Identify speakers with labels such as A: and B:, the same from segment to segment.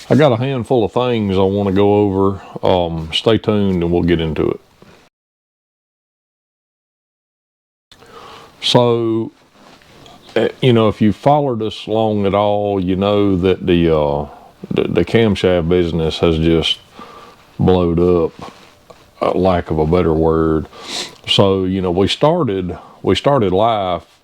A: I got a handful of things I want to go over. Stay tuned and we'll get into it. So, you know, if you followed us long at all, you know that the camshaft business has just blowed up, lack of a better word. So, you know, we started life,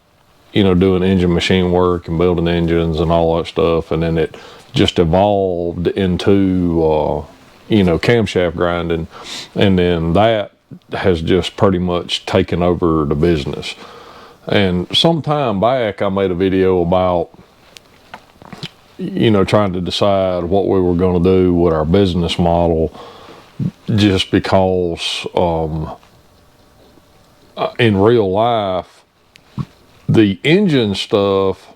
A: you know, doing engine machine work and building engines and all that stuff, and then it just evolved into you know, camshaft grinding, and then that has just pretty much taken over the business. And some time back I made a video about, you know, trying to decide what we were going to do with our business model, just because in real life the engine stuff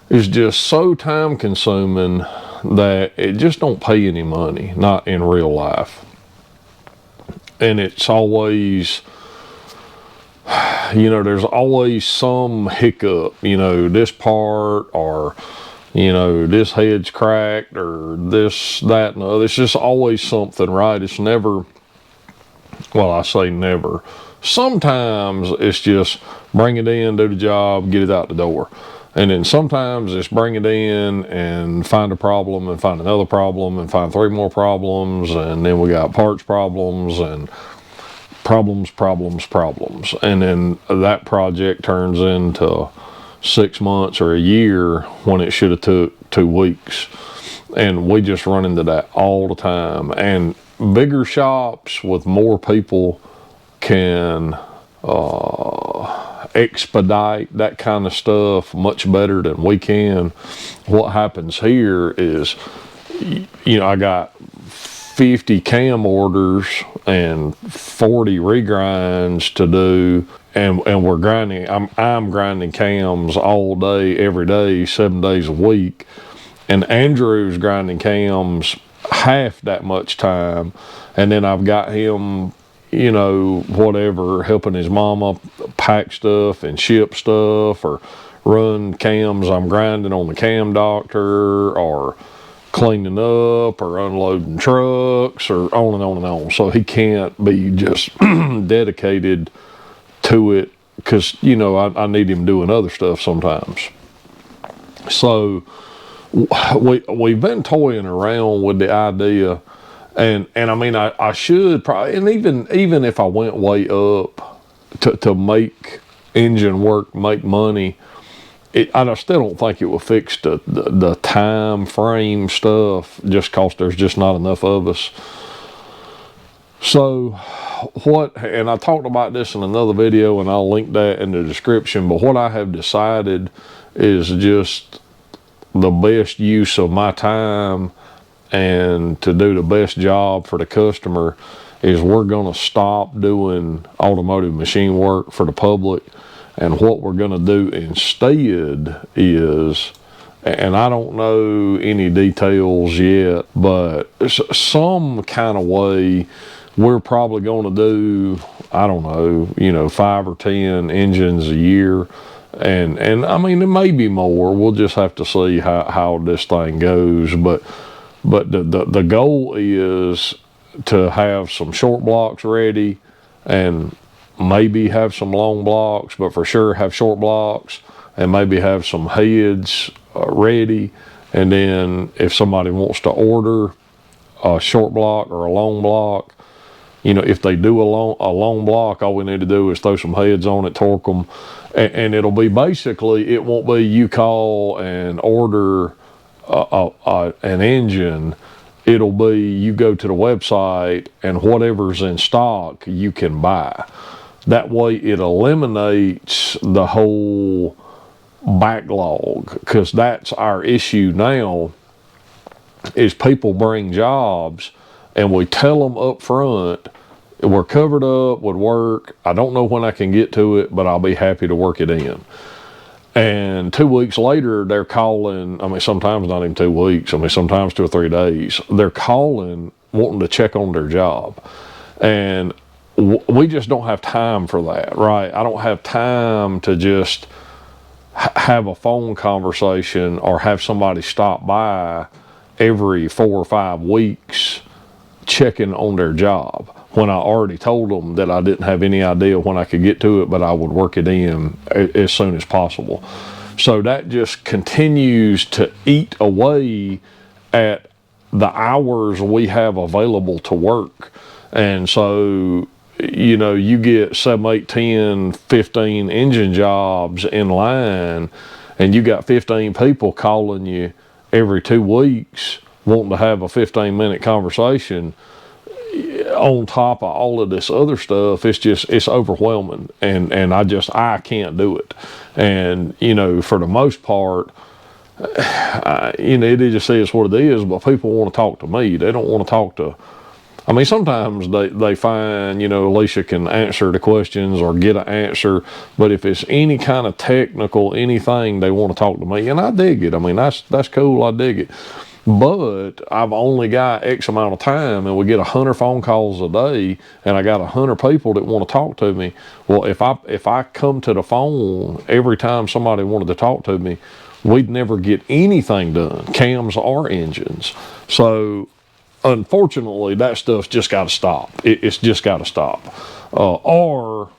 A: is just so time consuming that it just don't pay any money, not in real life. And it's always, you know, there's always some hiccup, you know, this part, or, you know, this head's cracked, or this, that, and the other. It's just always something, right? It's never, well, I say never. Sometimes it's just bring it in, do the job, get it out the door. And then sometimes it's bring it in and find a problem and find another problem and find 3 more problems. And then we got parts problems and problems. And then that project turns into 6 months or a year when it should have took 2 weeks. And we just run into that all the time. And bigger shops with more people can expedite that kind of stuff much better than we can. What happens here is, you know, I got 50 cam orders and 40 regrinds to do, and we're grinding. I'm grinding cams all day, every day, 7 days a week, and Andrew's grinding cams half that much time, and then I've got him, you know, whatever, helping his mama pack stuff and ship stuff, or run cams. I'm grinding on the cam doctor, or cleaning up, or unloading trucks, or on and on and on. So he can't be just dedicated to it, because, you know, I need him doing other stuff sometimes. So we've been toying around with the idea. And I mean, I should probably, and even if I went way up to make engine work, make money, I still don't think it will fix the time frame stuff, just because there's just not enough of us. So and I talked about this in another video, and I'll link that in the description, but what I have decided is just the best use of my time and to do the best job for the customer is we're going to stop doing automotive machine work for the public. And what we're going to do instead is, and I don't know any details yet, but some kind of way we're probably going to do, I don't know, you know, 5 or 10 engines a year. And I mean, it may be more. We'll just have to see how this thing goes. But the goal is to have some short blocks ready, and maybe have some long blocks, but for sure have short blocks, and maybe have some heads ready. And then if somebody wants to order a short block or a long block, you know, if they do a long block, all we need to do is throw some heads on it, torque them, and it'll be basically, it won't be you call and order an engine. It'll be you go to the website, and whatever's in stock you can buy. That way it eliminates the whole backlog, because that's our issue now, is people bring jobs and we tell them up front, we're covered up with work, I don't know when I can get to it, but I'll be happy to work it in. And 2 weeks later, they're calling, I mean, sometimes not even 2 weeks, I mean, sometimes 2 or 3 days, they're calling, wanting to check on their job. And we just don't have time for that, right? I don't have time to just have a phone conversation or have somebody stop by every 4 or 5 weeks checking on their job, when I already told them that I didn't have any idea when I could get to it, but I would work it in as soon as possible. So that just continues to eat away at the hours we have available to work. And so, you know, you get 7, 8, 10, 15 engine jobs in line, and you got 15 people calling you every 2 weeks wanting to have a 15-minute conversation. On top of all of this other stuff, it's overwhelming, and I can't do it. And, you know, for the most part, you know, it just is what it is, but people want to talk to me. They don't want to talk to, I mean, sometimes they find, you know, Alicia can answer the questions or get an answer, but if it's any kind of technical anything, they want to talk to me, and I dig it. I mean, that's cool. I dig it. But I've only got X amount of time, and we get 100 phone calls a day, and I got 100 people that want to talk to me. Well, if I come to the phone every time somebody wanted to talk to me, we'd never get anything done, cams or engines. So unfortunately, that stuff's just got to stop. It's just got to stop. Or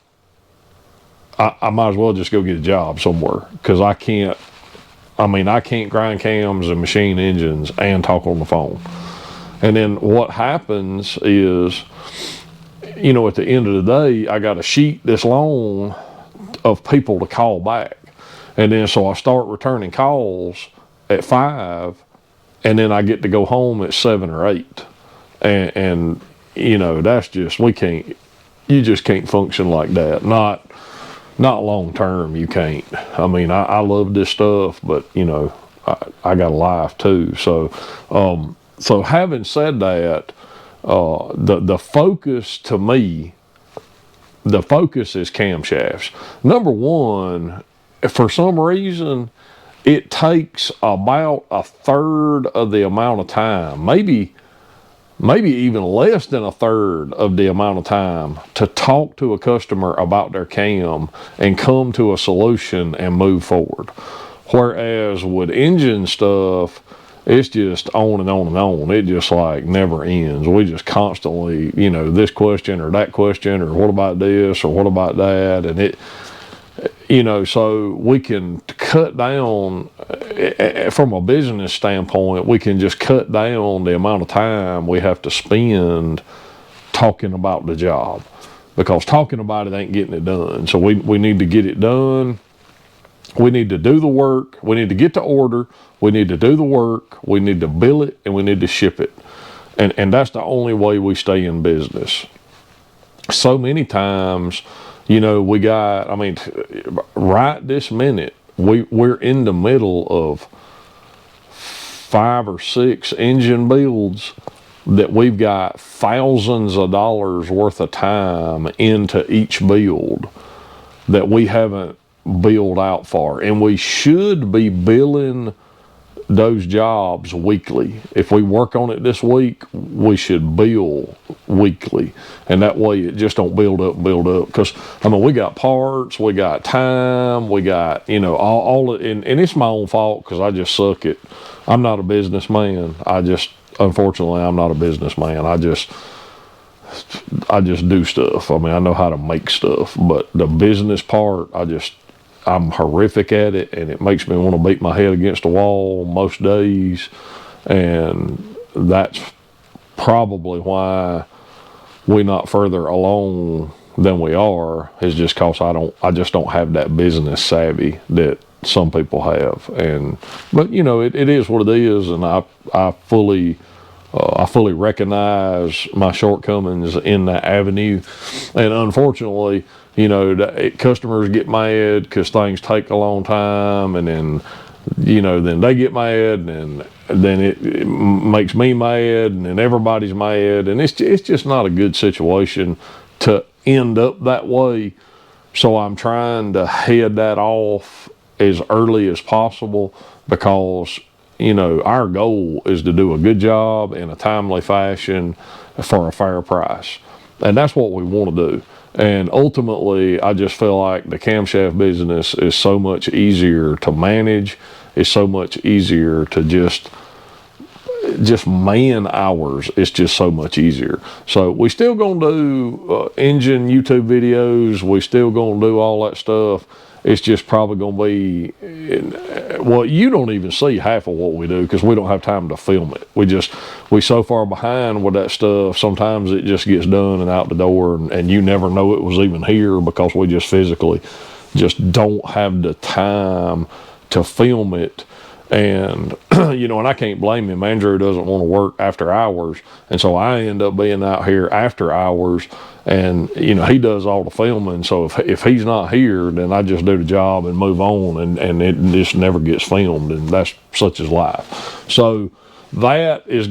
A: I might as well just go get a job somewhere, because I can't grind cams and machine engines and talk on the phone. And then what happens is, you know, at the end of the day, I got a sheet this long of people to call back. And then so I start returning calls at 5, and then I get to go home at 7 or 8. And you know, that's just, you just can't function like that. Not long term, you can't. I mean, I love this stuff, but, you know, I got a life too. So so having said that, the focus to me, the focus is camshafts. Number one, for some reason, it takes about 1/3 of the amount of time, maybe even less than 1/3 of the amount of time, to talk to a customer about their cam and come to a solution and move forward. Whereas with engine stuff, it's just on and on and on. It just like never ends. We just constantly, you know, this question or that question, or what about this or what about that, and it, you know, so we can cut down, from a business standpoint, we can just cut down the amount of time we have to spend talking about the job, because talking about it ain't getting it done. So we need to get it done. We need to do the work. We need to get the order. We need to do the work. We need to bill it, and we need to ship it. And that's the only way we stay in business. So many times, you know, we got, I mean, right this minute, we're in the middle of 5 or 6 engine builds that we've got thousands of dollars worth of time into each build that we haven't billed out for. And we should be billing those jobs weekly. If we work on it this week, we should bill weekly, and that way it just don't build up. Because I mean, we got parts, we got time, we got, you know, all and it's my own fault, because I just suck at, I'm not a businessman. Unfortunately, I'm not a businessman. I just do stuff. I mean, I know how to make stuff, but the business part, I'm horrific at it, and it makes me want to beat my head against the wall most days. And that's probably why we're not further along than we are, is just because I just don't have that business savvy that some people have. But you know, it is what it is, and I fully recognize my shortcomings in that avenue. And unfortunately, you know, customers get mad because things take a long time, and then, you know, then they get mad, and then it makes me mad, and then everybody's mad, and it's just not a good situation to end up that way. So I'm trying to head that off as early as possible, because, you know, our goal is to do a good job in a timely fashion for a fair price. And that's what we want to do. And ultimately, I just feel like the camshaft business is so much easier to manage. It's so much easier to just man hours. It's just so much easier. So we still gonna do engine YouTube videos. We still gonna do all that stuff. It's just probably gonna be, well, you don't even see half of what we do because we don't have time to film it. We so far behind with that stuff. Sometimes it just gets done and out the door, and you never know it was even here because we just physically just don't have the time to film it. And you know, and I can't blame him. Andrew doesn't want to work after hours, and so I end up being out here after hours, and you know, he does all the filming. So if he's not here, then I just do the job and move on, and it just never gets filmed, and that's such is life. So that is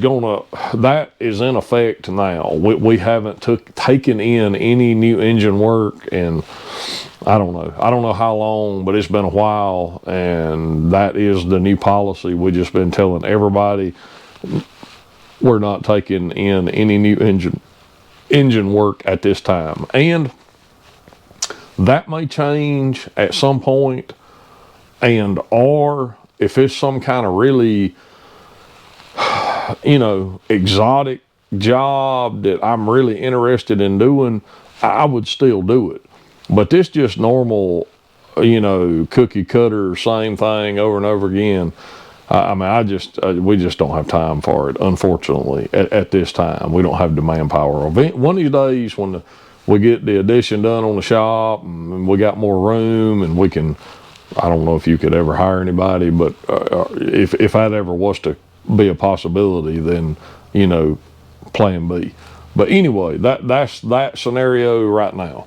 A: in effect now. We haven't taken in any new engine work, and I don't know how long, but it's been a while, and that is the new policy. We just been telling everybody we're not taking in any new engine work at this time, and that may change at some point, and or if it's some kind of really, you know, exotic job that I'm really interested in doing, I would still do it. But this just normal, you know, cookie cutter, same thing over and over again. I mean, we just don't have time for it, unfortunately, at this time. We don't have the manpower. One of these days when we get the addition done on the shop and we got more room and we can, I don't know if you could ever hire anybody, but if that ever was to be a possibility, then, you know, plan B. But anyway, that's that scenario right now.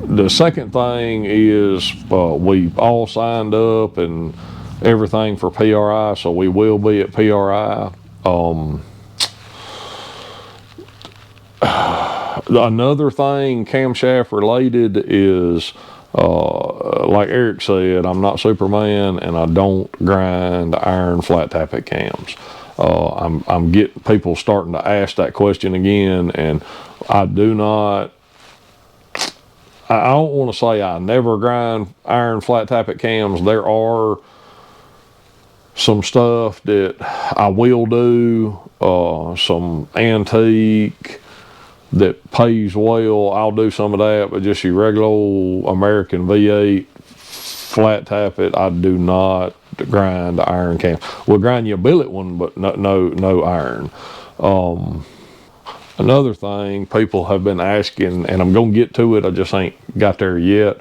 A: The second thing is we all signed up and everything for PRI, so we will be at PRI. Another thing camshaft related is, like Eric said, I'm not Superman and I don't grind iron flat tappet cams. I'm getting people starting to ask that question again, and I do not. I don't want to say I never grind iron flat tappet cams. There are some stuff that I will do, some antique that pays well. I'll do some of that, but just your regular old American V8 flat tappet, I do not grind the iron cam. We'll grind you a billet one, but no iron. Another thing people have been asking, and I'm gonna get to it, I just ain't got there yet.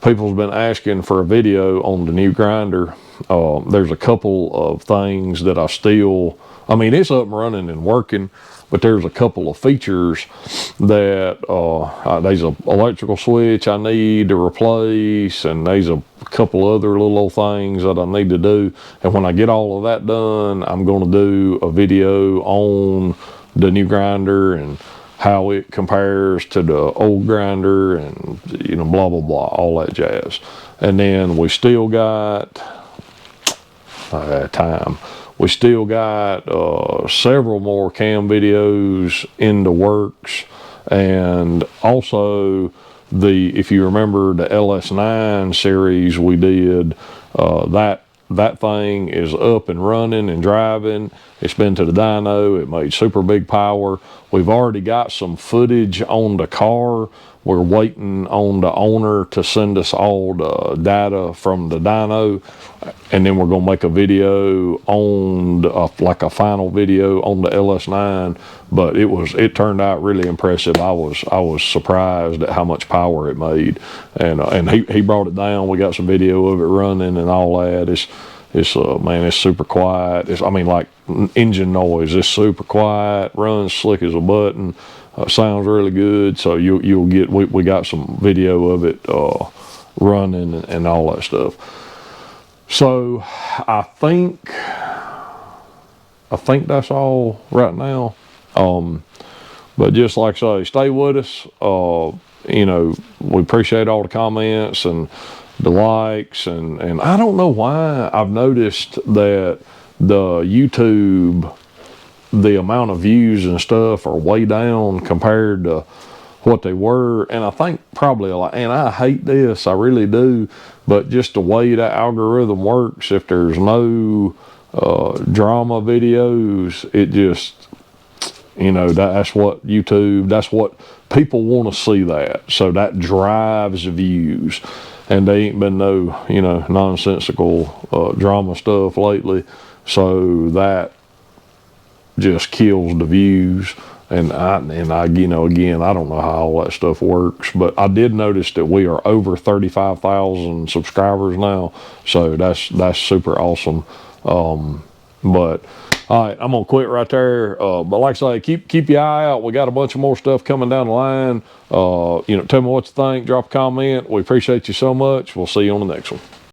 A: People's been asking for a video on the new grinder. There's a couple of things that I mean, it's up and running and working, but there's a couple of features that there's an electrical switch I need to replace, and there's a couple other little old things that I need to do. And when I get all of that done, I'm going to do a video on the new grinder and how it compares to the old grinder, and you know, blah blah blah, all that jazz. And then we still got time. We still got several more cam videos in the works, and also if you remember the LS9 series we did, that thing is up and running and driving. It's been to the dyno. It made super big power. We've already got some footage on the car. We're waiting on the owner to send us all the data from the dyno, and then we're going to make a video on like a final video on the LS9. But it turned out really impressive. I was surprised at how much power it made, and he brought it down. We got some video of it running and all that. Man, it's super quiet. I mean, like engine noise. It's super quiet. Runs slick as a button. Sounds really good. So you'll get. We got some video of it running and all that stuff. So I think that's all right now. But just like I say, stay with us. You know, we appreciate all the comments and the likes, and I don't know why I've noticed that the YouTube, the amount of views and stuff are way down compared to what they were. And I think probably a lot, and I hate this, I really do, but just the way that algorithm works, if there's no drama videos, it just, you know, that's what YouTube, that's what people want to see, that. So that drives views. And they ain't been no, you know, nonsensical drama stuff lately. So that just kills the views. And I, you know, again, I don't know how all that stuff works, but I did notice that we are over 35,000 subscribers now. So that's super awesome. But all right, I'm gonna quit right there. But like I say, keep your eye out. We got a bunch of more stuff coming down the line. You know, tell me what you think. Drop a comment. We appreciate you so much. We'll see you on the next one.